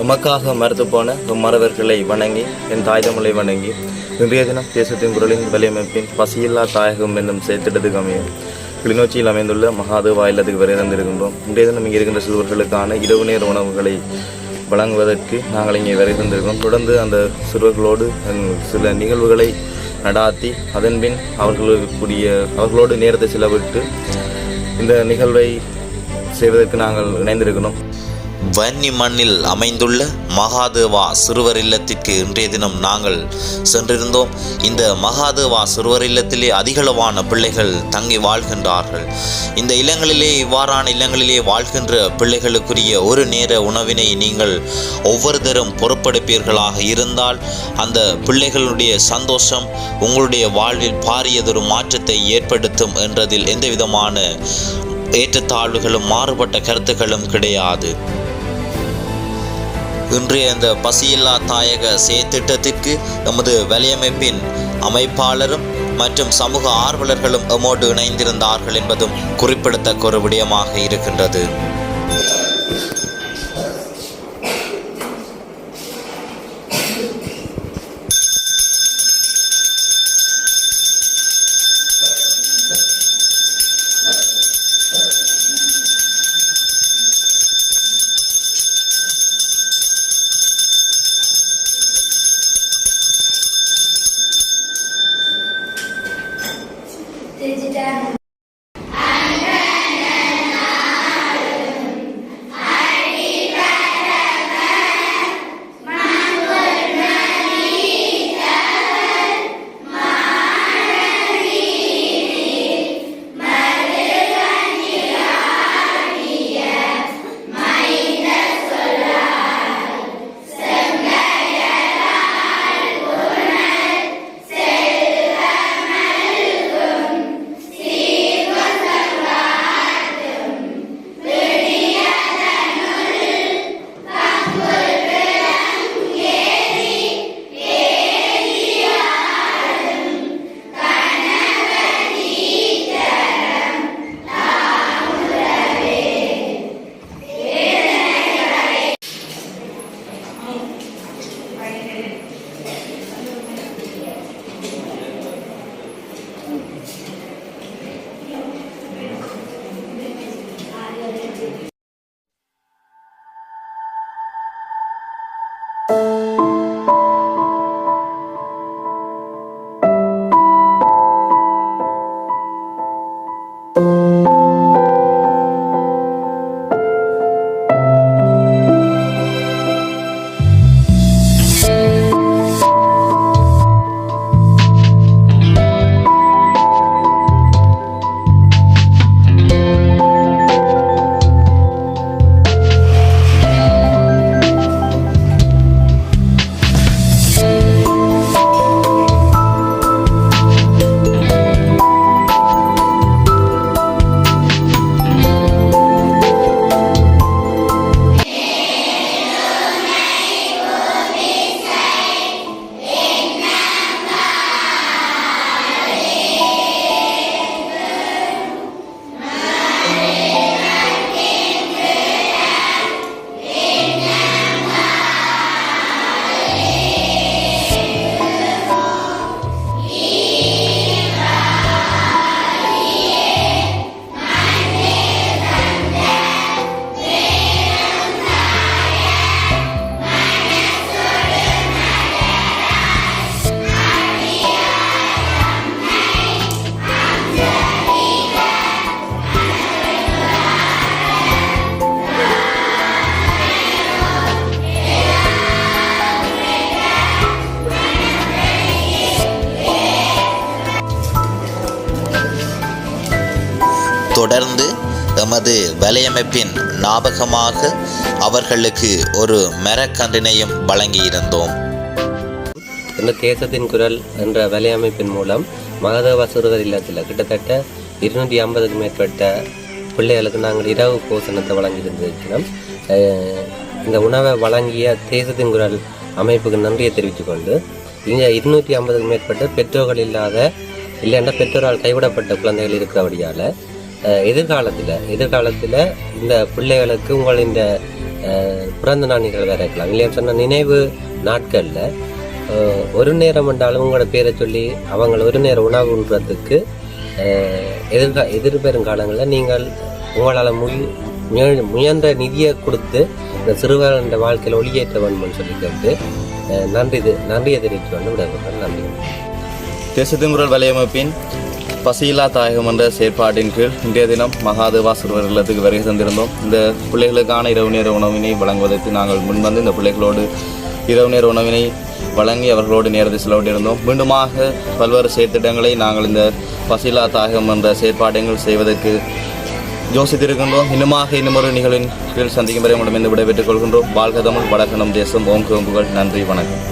உமக்காக மறுத்து போன மறவர்களை வணங்கி என் தாய் தமிழை வணங்கி இன்றைய தினம் தேசத்தின் குரலின் வலையமைப்பின் பசியில்லா தாயகம் என்னும் சேர்த்திட்டத்துக்கு அமையும் கிளிநொச்சியில் அமைந்துள்ள மகாதேவா இல்லத்துக்கு வருகின்றோம். இன்றைய தினம் இங்கே இருக்கின்ற சிறுவர்களுக்கான இரவு நேர உணவுகளை வழங்குவதற்கு நாங்கள் இங்கே வருகின்றோம். தொடர்ந்து அந்த சிறுவர்களோடு சில நிகழ்வுகளை நடாத்தி அதன்பின் அவர்களோடு நேரத்தை செலவிட்டு இந்த நிகழ்வை செய்வதற்கு நாங்கள் இணைந்திருக்கிறோம். வன்னி மண்ணில் அமைந்துள்ள மகாதேவா சிறுவர் இல்லத்திற்கு இன்றைய தினம் நாங்கள் சென்றிருந்தோம். இந்த மகாதேவா சிறுவர் இல்லத்திலே அதிகளவான பிள்ளைகள் தங்கி வாழ்கின்றார்கள். இந்த இவ்வாறான இல்லங்களிலே வாழ்கின்ற பிள்ளைகளுக்குரிய ஒரு நேர உணவினை நீங்கள் ஒவ்வொருத்தரும் பொறுப்பெடுப்பீர்களாக இருந்தால் அந்த பிள்ளைகளுடைய சந்தோஷம் உங்களுடைய வாழ்வில் பாரியதொரு மாற்றத்தை ஏற்படுத்தும் என்றதில் எந்தவிதமான ஏற்றத்தாழ்வுகளும் மாறுபட்ட கருத்துக்களும் கிடையாது. இன்றைய இந்த பசியில்லா தாயக செயற்திட்டத்திற்கு நமது வலையமைப்பின் அமைப்பாளரும் மற்றும் சமூக ஆர்வலர்களும் எம்மோடு இணைந்திருந்தார்கள் என்பதும் குறிப்பிடத்தக்க ஒரு விடயமாக இருக்கின்றது. தொடர்ந்து எமது வலையமைப்பின் ஞாபகமாக அவர்களுக்கு ஒரு மரக்கன்றினையும் வழங்கியிருந்தோம். இந்த தேசத்தின் குரல் என்ற வலையமைப்பின் மூலம் மகாதேவா சிறுவர் இல்லத்தில் கிட்டத்தட்ட 250க்கும் மேற்பட்ட பிள்ளைகளுக்கு நாங்கள் இரவு போஷணத்தை வழங்கியிருந்திருக்கிறோம். இந்த உணவை வழங்கிய தேசத்தின் குரல் அமைப்புக்கு நன்றியை தெரிவித்துக் கொண்டு இங்கே 250க்கும் மேற்பட்ட பெற்றோர்கள் இல்லைன்னா பெற்றோரால் கைவிடப்பட்ட குழந்தைகள் இருக்கிறபடியால் எதிர்காலத்தில் இந்த பிள்ளைகளுக்கு உங்கள் இந்த பிறந்த நாள் நிகழ்வாக இருக்கலாம். இல்லைன்னு சொன்ன நினைவு நாட்களில் ஒரு நேரம் என்றாலும் உங்களோட பேரை சொல்லி அவங்கள ஒரு நேரம் உணவு உண்றதுக்கு எதிர்பெறுங்காலங்களில் நீங்கள் உங்களால் முயன்ற நிதியை கொடுத்து இந்த சிறுவர்கள வாழ்க்கையில் ஒளியேற்ற வேண்டும்னு சொல்லிட்டு நன்றியை தெரிவித்து வந்து விடவும் நன்றி. தேசத்தின் குரல் வலையமைப்பின் பசியில்லா தாயகம் என்ற செயற்பாட்டின் கீழ் இன்றைய தினம் மகாதேவா சிறுவர் இல்லத்துக்கு வருகை தந்திருந்தோம். இந்த பிள்ளைகளுக்கான இரவு நேர உணவினை வழங்குவதற்கு நாங்கள் முன்வந்து இந்த பிள்ளைகளோடு இரவு நேர உணவினை வழங்கி அவர்களோடு நேரத்தை செலவிட்டிருந்தோம். மீண்டுமாக பல்வேறு செயற்திட்டங்களை நாங்கள் இந்த பசியில்லா தாயகம் என்ற செயற்பாடுகள் செய்வதற்கு யோசித்திருக்கின்றோம். இன்னொரு நிகழ்வின் கீழ் சந்திக்கும் வரை உங்களிடம் விடைபெற்றுக் கொள்கின்றோம். வாழ்க தமிழ், வடக்கு நம் தேசம். ஓம் புகழ். நன்றி, வணக்கம்.